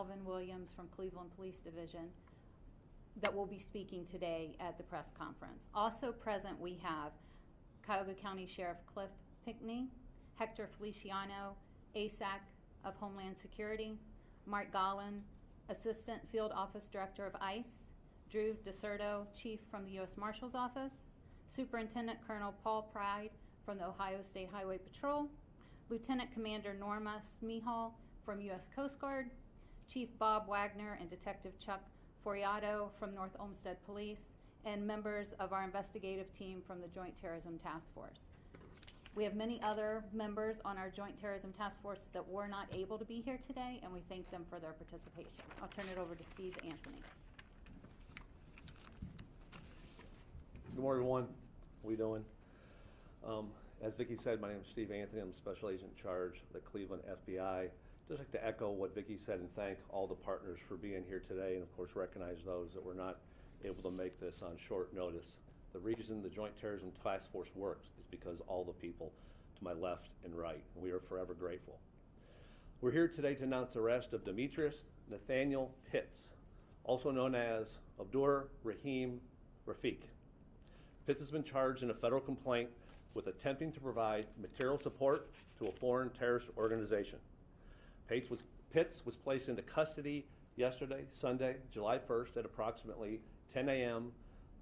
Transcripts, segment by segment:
Calvin Williams from Cleveland Police Division that will be speaking today at the press conference. Also present we have Cuyahoga County Sheriff Cliff Pickney, Hector Feliciano, ASAC of Homeland Security, Mark Gollin, Assistant Field Office Director of ICE, Drew DeSerto, Chief from the U.S. Marshal's Office, Superintendent Colonel Paul Pride from the Ohio State Highway Patrol, Lieutenant Commander Norma Smehal from U.S. Coast Guard, Chief Bob Wagner and Detective Chuck Foriato from North Olmsted Police, and members of our investigative team from the Joint Terrorism Task Force. We have many other members on our Joint Terrorism Task Force that were not able to be here today, and we thank them for their participation. I'll turn it over to Steve Anthony. Good morning, everyone. How we doing? As Vicki said, my name is Steve Anthony. I'm Special Agent in charge of the Cleveland FBI. Just like to echo what Vicki said and thank all the partners for being here today, and of course recognize those that were not able to make this on short notice. The reason the Joint Terrorism Task Force works is because all the people to my left and right, and we are forever grateful. We're here today to announce the arrest of Demetrius Nathaniel Pitts, also known as Abdur Rahim Rafiq. Pitts has been charged in a federal complaint with attempting to provide material support to a foreign terrorist organization. Pitts was placed into custody yesterday, Sunday, July 1st at approximately 10 a.m.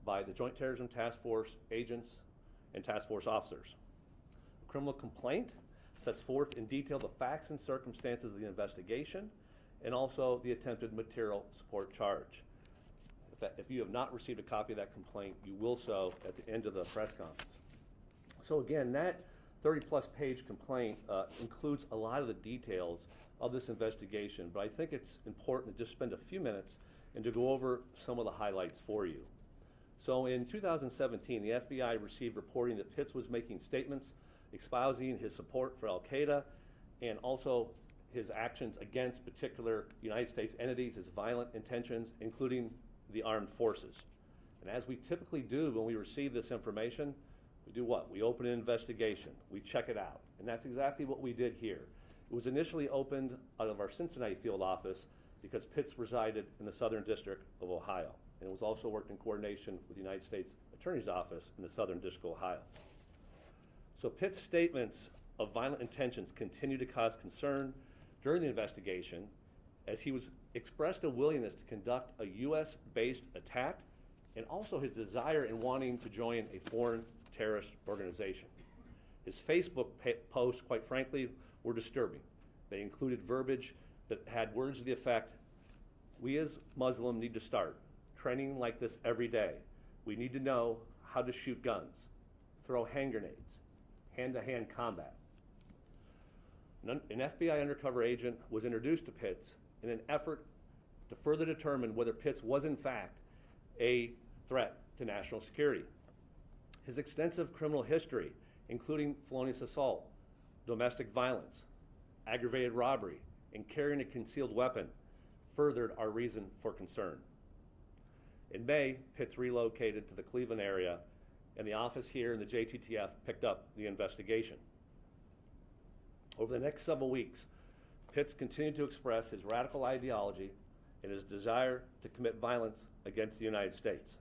by the Joint Terrorism Task Force agents and task force officers. A criminal complaint sets forth in detail the facts and circumstances of the investigation and also the attempted material support charge. If you have not received a copy of that complaint, you will so at the end of the press conference. So again, that 30-plus page complaint includes a lot of the details of this investigation, but I think it's important to just spend a few minutes and to go over some of the highlights for you. So in 2017, the FBI received reporting that Pitts was making statements espousing his support for Al-Qaeda and also his actions against particular United States entities, his violent intentions, including the armed forces. And as we typically do when we receive this information, we do what? We open an investigation. We check it out. And that's exactly what we did here. It was initially opened out of our Cincinnati field office because Pitts resided in the Southern District of Ohio. And it was also worked in coordination with the United States Attorney's Office in the Southern District of Ohio. So Pitts' statements of violent intentions continue to cause concern during the investigation as he expressed a willingness to conduct a U.S.-based attack and also his desire in wanting to join a foreign terrorist organization. His Facebook posts, quite frankly, were disturbing. They included verbiage that had words to the effect, "We as Muslims need to start training like this every day. We need to know how to shoot guns, throw hand grenades, hand-to-hand combat." An FBI undercover agent was introduced to Pitts in an effort to further determine whether Pitts was in fact a threat to national security. His extensive criminal history, including felonious assault, domestic violence, aggravated robbery, and carrying a concealed weapon, furthered our reason for concern. In May, Pitts relocated to the Cleveland area, and the office here in the JTTF picked up the investigation. Over the next several weeks, Pitts continued to express his radical ideology and his desire to commit violence against the United States.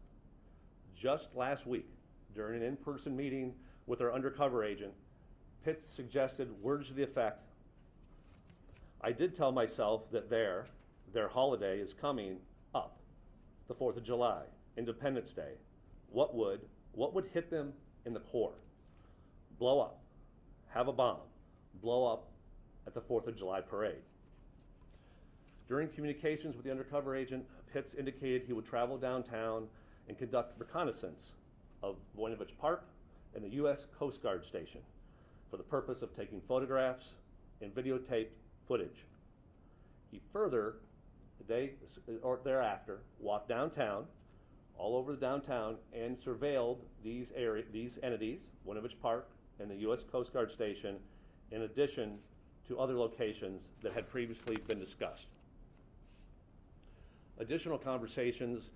Just last week, during an in-person meeting with our undercover agent, Pitts suggested words to the effect, "I did tell myself that their holiday is coming up, the 4th of July, Independence Day. What would hit them in the core? Blow up, have a bomb, blow up at the 4th of July parade." During communications with the undercover agent, Pitts indicated he would travel downtown and conduct reconnaissance of Voinovich Park and the U.S. Coast Guard station for the purpose of taking photographs and videotaped footage. He further, the day or thereafter, walked downtown, all over the downtown, and surveilled these entities, Voinovich Park and the U.S. Coast Guard station, in addition to other locations that had previously been discussed. Additional conversations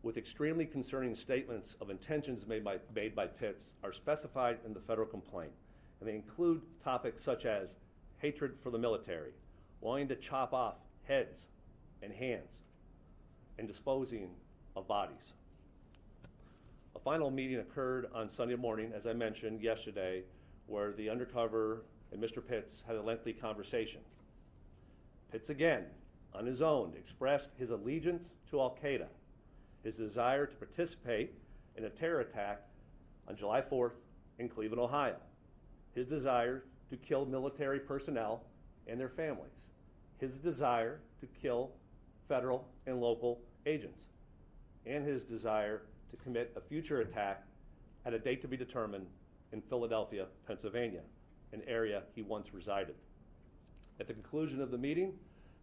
with extremely concerning statements of intentions made by Pitts are specified in the federal complaint, and they include topics such as hatred for the military, wanting to chop off heads and hands and disposing of bodies. A final meeting occurred on Sunday morning, as I mentioned yesterday, where the undercover and Mr. Pitts had a lengthy conversation. Pitts again, on his own, expressed his allegiance to Al-Qaeda, his desire to participate in a terror attack on July 4th in Cleveland, Ohio, his desire to kill military personnel and their families, his desire to kill federal and local agents, and his desire to commit a future attack at a date to be determined in Philadelphia, Pennsylvania, an area he once resided. At the conclusion of the meeting,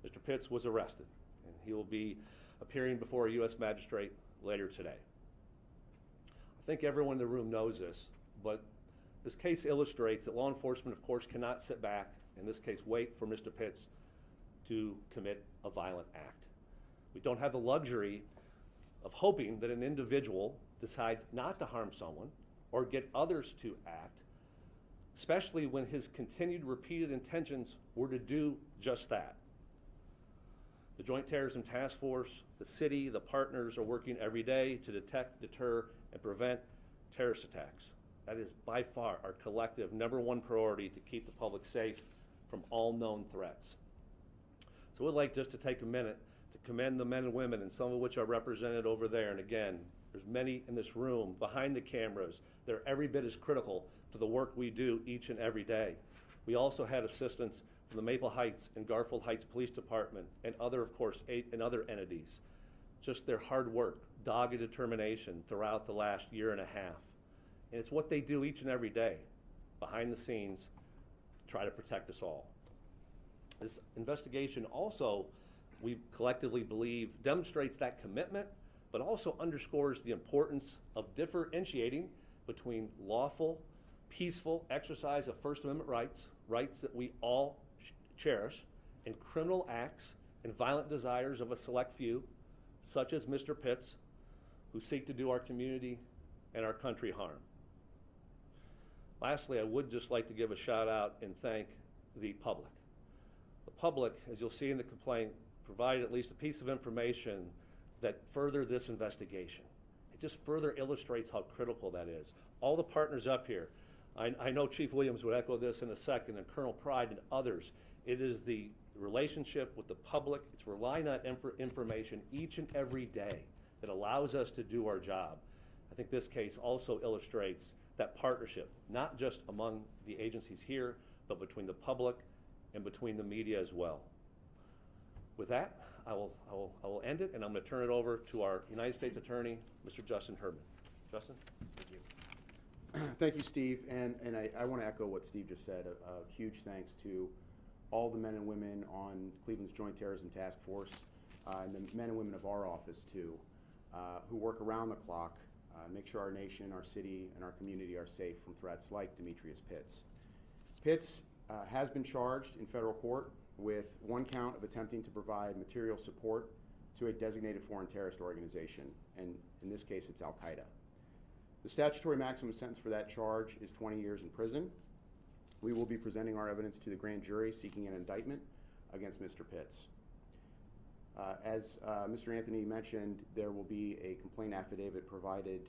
Mr. Pitts was arrested, and he will be appearing before a U.S. magistrate later today. I think everyone in the room knows this, but this case illustrates that law enforcement, of course, cannot sit back, in this case, wait for Mr. Pitts to commit a violent act. We don't have the luxury of hoping that an individual decides not to harm someone or get others to act, especially when his continued repeated intentions were to do just that. The Joint Terrorism Task Force, the city, the partners are working every day to detect, deter, and prevent terrorist attacks. That is by far our collective #1 priority to keep the public safe from all known threats. So we'd like just to take a minute to commend the men and women, and some of which are represented over there. And again, there's many in this room, behind the cameras, that are every bit as critical to the work we do each and every day. We also had assistance from the Maple Heights and Garfield Heights Police Department and other, of course, and other entities. Just their hard work, dogged determination throughout the last year and a half. And it's what they do each and every day, behind the scenes, try to protect us all. This investigation also, we collectively believe, demonstrates that commitment, but also underscores the importance of differentiating between lawful, peaceful exercise of First Amendment rights, rights that we all cherish, and criminal acts and violent desires of a select few, such as Mr. Pitts, who seek to do our community and our country harm. Lastly, I would just like to give a shout out and thank the public. The public, as you'll see in the complaint, provided at least a piece of information that furthered this investigation. It just further illustrates how critical that is. All the partners up here, I know Chief Williams would echo this in a second, and Colonel Pride and others. It is the relationship with the public. It's relying on information each and every day that allows us to do our job. I think this case also illustrates that partnership, not just among the agencies here, but between the public and between the media as well. With that, I will end it, and I'm going to turn it over to our United States Attorney, Mr. Justin Herman. Justin? Thank you. Thank you, Steve, and I want to echo what Steve just said. A huge thanks to all the men and women on Cleveland's Joint Terrorism Task Force, and the men and women of our office, too, who work around the clock, make sure our nation, our city, and our community are safe from threats like Demetrius Pitts. Pitts has been charged in federal court with one count of attempting to provide material support to a designated foreign terrorist organization, and in this case it's Al-Qaeda. The statutory maximum sentence for that charge is 20 years in prison. We will be presenting our evidence to the grand jury seeking an indictment against Mr. Pitts. As Mr. Anthony mentioned, there will be a complaint affidavit provided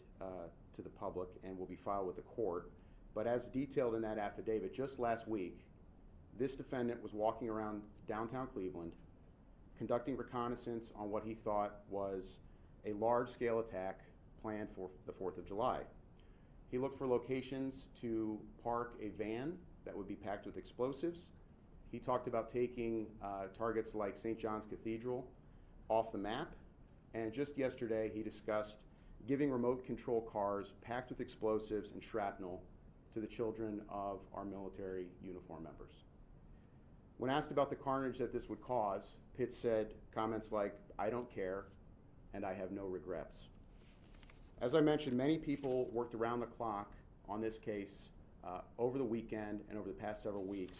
to the public and will be filed with the court. But as detailed in that affidavit, just last week, this defendant was walking around downtown Cleveland conducting reconnaissance on what he thought was a large-scale attack planned for the 4th of July. He looked for locations to park a van that would be packed with explosives. He talked about taking targets like St. John's Cathedral off the map. And just yesterday, he discussed giving remote control cars packed with explosives and shrapnel to the children of our military uniform members. When asked about the carnage that this would cause, Pitts said comments like, "I don't care, and I have no regrets." As I mentioned, many people worked around the clock on this case over the weekend and over the past several weeks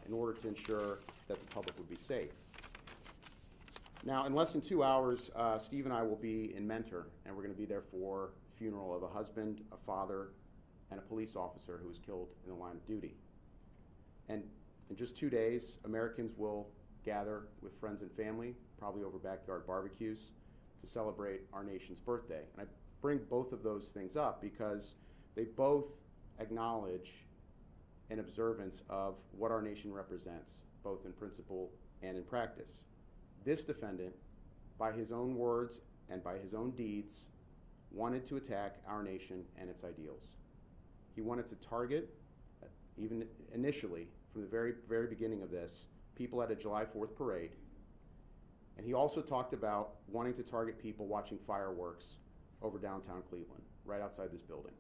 in order to ensure that the public would be safe. Now, in less than 2 hours, Steve and I will be in Mentor, and we're going to be there for the funeral of a husband, a father, and a police officer who was killed in the line of duty. And in just 2 days, Americans will gather with friends and family, probably over backyard barbecues, to celebrate our nation's birthday. And I bring both of those things up because they both acknowledge an observance of what our nation represents, both in principle and in practice. This defendant, by his own words and by his own deeds, wanted to attack our nation and its ideals. He wanted to target, even initially, from the very, very beginning of this, people at a July 4th parade. And he also talked about wanting to target people watching fireworks over downtown Cleveland, right outside this building.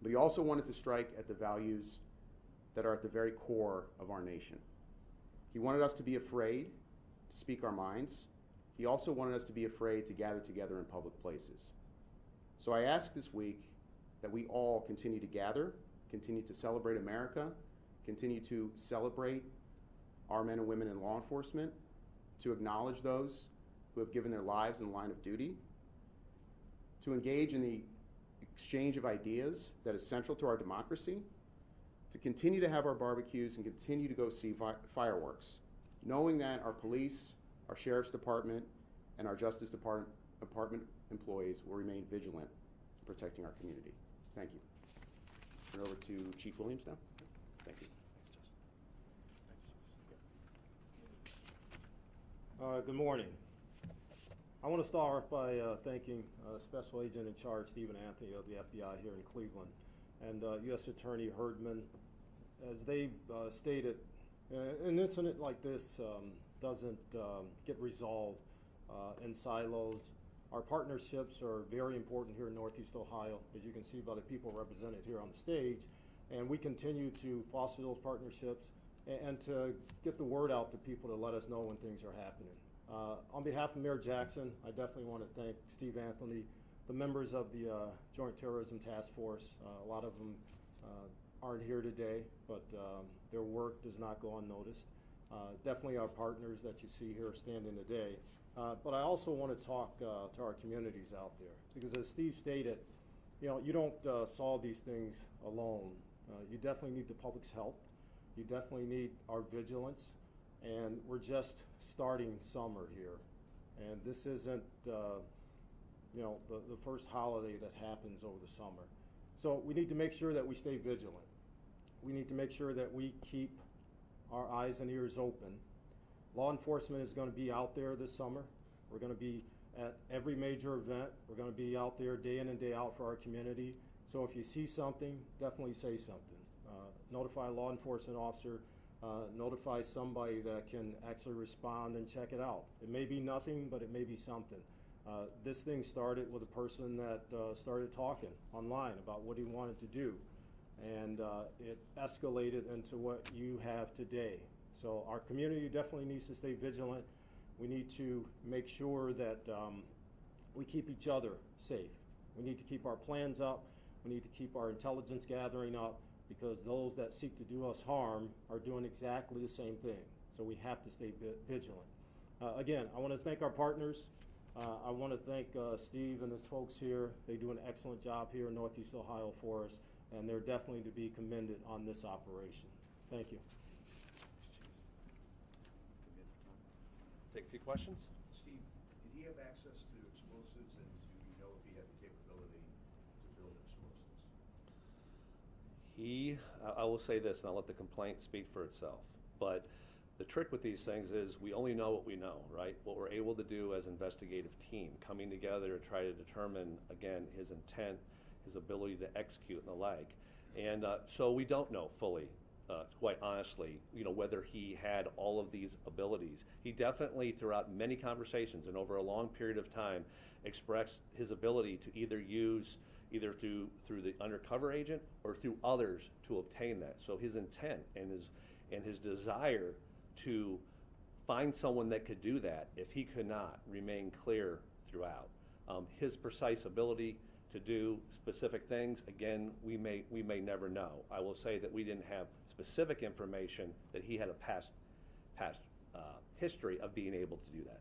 But he also wanted to strike at the values that are at the very core of our nation. He wanted us to be afraid to speak our minds. He also wanted us to be afraid to gather together in public places. So I ask this week that we all continue to gather, continue to celebrate America, continue to celebrate our men and women in law enforcement, to acknowledge those who have given their lives in the line of duty, to engage in the exchange of ideas that is central to our democracy, to continue to have our barbecues and continue to go see fireworks, knowing that our police, our sheriff's department, and our justice department employees will remain vigilant in protecting our community. Thank you. Turn over to Chief Williams now. Thank you. Good morning. I want to start off by thanking Special Agent in Charge Stephen Anthony of the FBI here in Cleveland and U.S. Attorney Herdman. As they stated, an incident like this doesn't get resolved in silos. Our partnerships are very important here in Northeast Ohio, as you can see by the people represented here on the stage, and we continue to foster those partnerships and to get the word out to people to let us know when things are happening. On behalf of Mayor Jackson, I definitely want to thank Steve Anthony, the members of the Joint Terrorism Task Force. A lot of them aren't here today, but their work does not go unnoticed. Definitely our partners that you see here standing today. But I also want to talk to our communities out there, because as Steve stated, you don't solve these things alone. You definitely need the public's help. You definitely need our vigilance, and we're just starting summer here. And this isn't, the first holiday that happens over the summer. So we need to make sure that we stay vigilant. We need to make sure that we keep our eyes and ears open. Law enforcement is going to be out there this summer. We're going to be at every major event. We're going to be out there day in and day out for our community. So if you see something, definitely say something. Notify a law enforcement officer, notify somebody that can actually respond and check it out. It may be nothing, but it may be something. This thing started with a person that started talking online about what he wanted to do, and it escalated into what you have today. So our community definitely needs to stay vigilant. We need to make sure that we keep each other safe. We need to keep our plans up. We need to keep our intelligence gathering up, because those that seek to do us harm are doing exactly the same thing. So we have to stay vigilant. Again, I want to thank our partners. I want to thank Steve and his folks here. They do an excellent job here in Northeast Ohio for us, and they're definitely to be commended on this operation. Thank you. Take a few questions. Steve, did he have access to explosives, and do you know if he had the capability to build explosives? I will say this, and I'll let the complaint speak for itself, but the trick with these things is we only know what we know, right? What we're able to do as an investigative team, coming together to try to determine, again, his intent, his ability to execute and the like. And so we don't know fully, quite honestly, whether he had all of these abilities. He definitely, throughout many conversations and over a long period of time, expressed his ability to either through the undercover agent or through others to obtain that. So his intent and his desire to find someone that could do that, if he could not, remain clear throughout. His precise ability to do specific things, again, we may never know. I will say that we didn't have specific information that he had a past history of being able to do that.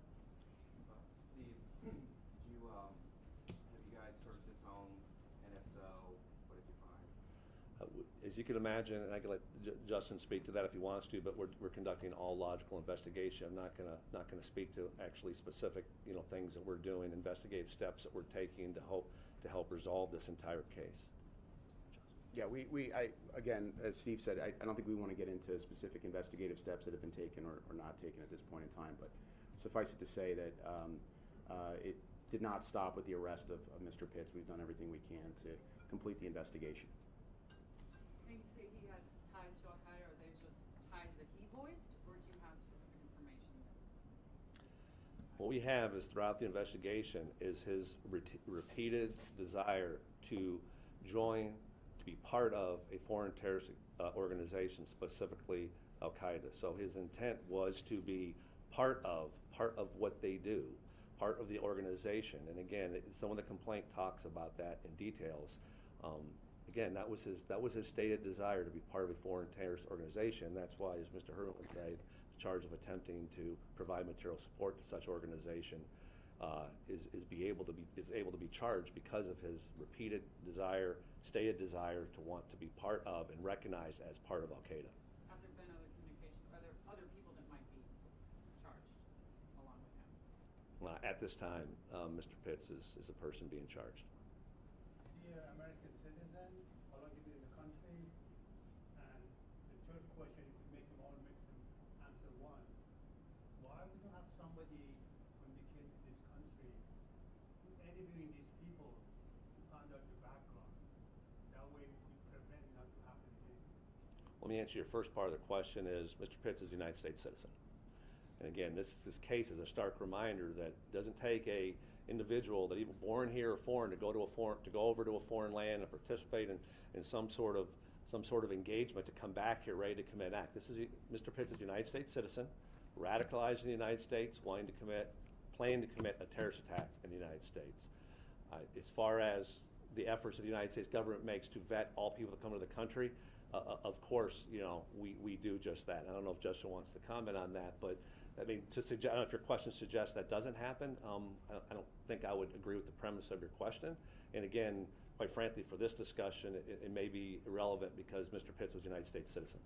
Steve, have you guys searched his home, and if so, what did you find? As you can imagine, and I can let Justin speak to that if he wants to, but we're conducting all logical investigation. I'm not gonna speak to actually specific, things that we're doing, investigative steps that we're taking to help resolve this entire case. Yeah, again, as Steve said, I don't think we want to get into specific investigative steps that have been taken or not taken at this point in time, but suffice it to say that it did not stop with the arrest of Mr. Pitts. We've done everything we can to complete the investigation. When you say he had ties to Al-Qaeda, are those just ties that he voiced, or do you have specific information? What we have is throughout the investigation is his repeated desire to join, to be part of a foreign terrorist organization, specifically Al-Qaeda. So his intent was to be part of what they do, part of the organization. And again, some of the complaint talks about that in details. Again, that was his stated desire to be part of a foreign terrorist organization. That's why, as Mr. Hurley would say, the charge of attempting to provide material support to such organization is able to be charged because of his repeated desire, stated desire to want to be part of and recognized as part of Al-Qaeda. Have there been other communications? Are there other people that might be charged along with him? At this time, Mr. Pitts is the person being charged. Is he an American citizen, or like in the country? And the third question, if you make them all mix and answer one, why we don't have somebody when they came to this country interviewing these people to find out the background? That way we could prevent that to happen again. Let me answer your first part of the question is, Mr. Pitts is a United States citizen. And again, this case is a stark reminder that it doesn't take a individual that even born here or foreign to go over to a foreign land and participate in some sort of engagement to come back here ready to commit an act. Mr. Pitts is a United States citizen, radicalized in the United States, planning to commit a terrorist attack in the United States. As far as the efforts that the United States government makes to vet all people that come to the country, of course, we do just that. I don't know if Justin wants to comment on that, but I mean, I don't know if your question suggests that doesn't happen. I don't think I would agree with the premise of your question. And again, quite frankly, for this discussion, it may be irrelevant because Mr. Pitts was a United States citizen.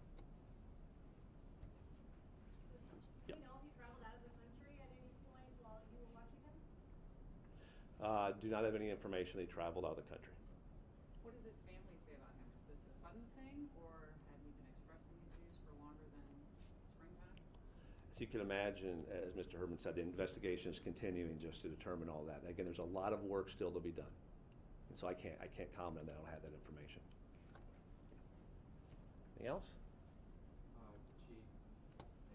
Do you know if he traveled out of the country at any point while you were watching him? Do not have any information that he traveled out of the country. What does his family say about him? Is this a sudden thing, or had he been expressing these views for longer than springtime? As you can imagine, as Mr. Herman said, the investigation is continuing just to determine all that. Again, there's a lot of work still to be done. And so I can't comment on that. I don't have that information. Anything else? Chief,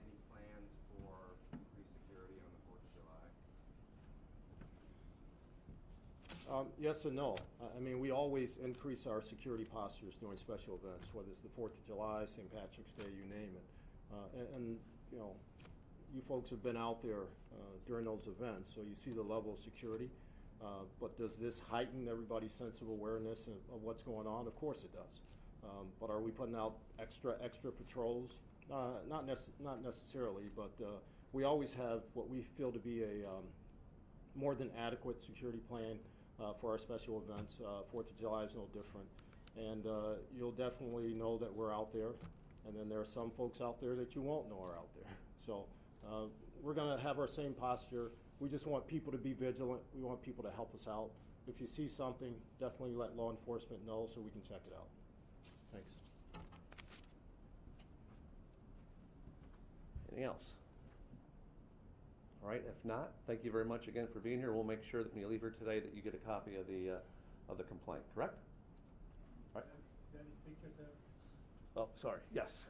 any plans for increased security on the 4th of July? Yes and no. I mean, we always increase our security postures during special events, whether it's the 4th of July, St. Patrick's Day, you name it. And you folks have been out there during those events, so you see the level of security. But does this heighten everybody's sense of awareness of what's going on? Of course it does. But are we putting out extra patrols? Not necessarily, but we always have what we feel to be a more than adequate security plan for our special events. 4th of July is no different. And you'll definitely know that we're out there. And then there are some folks out there that you won't know are out there. So we're going to have our same posture. We just want people to be vigilant. We want people to help us out. If you see something, definitely let law enforcement know so we can check it out. Thanks. Anything else? All right, if not, thank you very much again for being here. We'll make sure that when you leave here today that you get a copy of the complaint, correct? All right. Dennis, pictures there. Oh, sorry, yes.